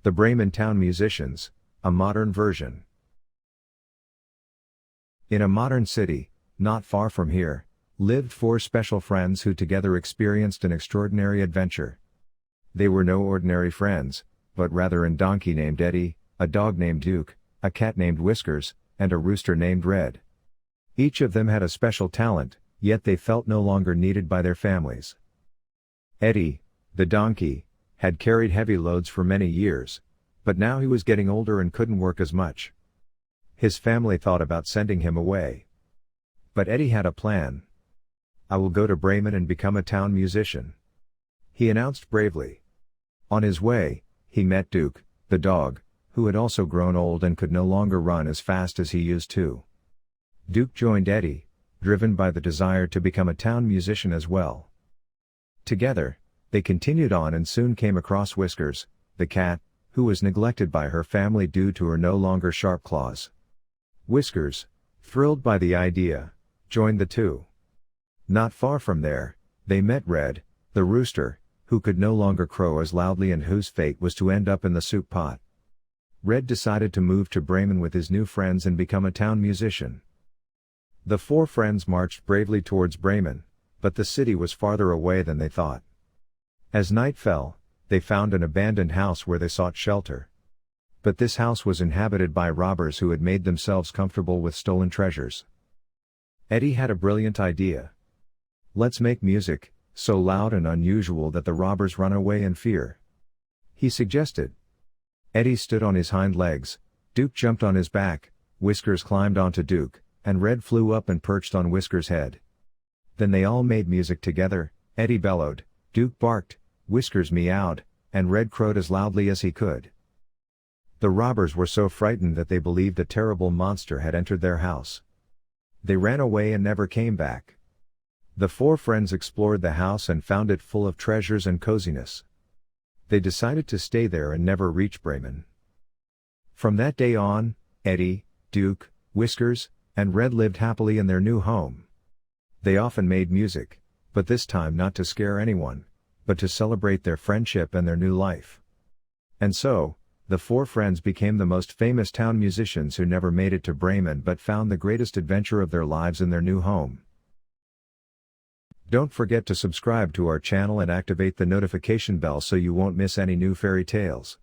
The Bremen Town Musicians, a modern version. In a modern city, not far from here, lived four special friends who together experienced an extraordinary adventure. They were no ordinary friends, but rather a donkey named Eddie, a dog named Duke, a cat named Whiskers, and a rooster named Red. Each of them had a special talent, yet they felt no longer needed by their families. Eddie, the donkey, had carried heavy loads for many years, but now he was getting older and couldn't work as much. His family thought about sending him away. But Eddie had a plan. "I will go to Bremen and become a town musician," he announced bravely. On his way, he met Duke, the dog, who had also grown old and could no longer run as fast as he used to. Duke joined Eddie, driven by the desire to become a town musician as well. Together, they continued on and soon came across Whiskers, the cat, who was neglected by her family due to her no longer sharp claws. Whiskers, thrilled by the idea, joined the two. Not far from there, they met Red, the rooster, who could no longer crow as loudly and whose fate was to end up in the soup pot. Red decided to move to Bremen with his new friends and become a town musician. The four friends marched bravely towards Bremen, but the city was farther away than they thought. As night fell, they found an abandoned house where they sought shelter. But this house was inhabited by robbers who had made themselves comfortable with stolen treasures. Eddie had a brilliant idea. "Let's make music, so loud and unusual that the robbers run away in fear," he suggested. Eddie stood on his hind legs, Duke jumped on his back, Whiskers climbed onto Duke, and Red flew up and perched on Whiskers' head. Then they all made music together. Eddie bellowed, Duke barked, Whiskers meowed, and Red crowed as loudly as he could. The robbers were so frightened that they believed a terrible monster had entered their house. They ran away and never came back. The four friends explored the house and found it full of treasures and coziness. They decided to stay there and never reach Bremen. From that day on, Eddie, Duke, Whiskers, and Red lived happily in their new home. They often made music, but this time not to scare anyone, but to celebrate their friendship and their new life. And so, the four friends became the most famous town musicians who never made it to Bremen but found the greatest adventure of their lives in their new home. Don't forget to subscribe to our channel and activate the notification bell so you won't miss any new fairy tales.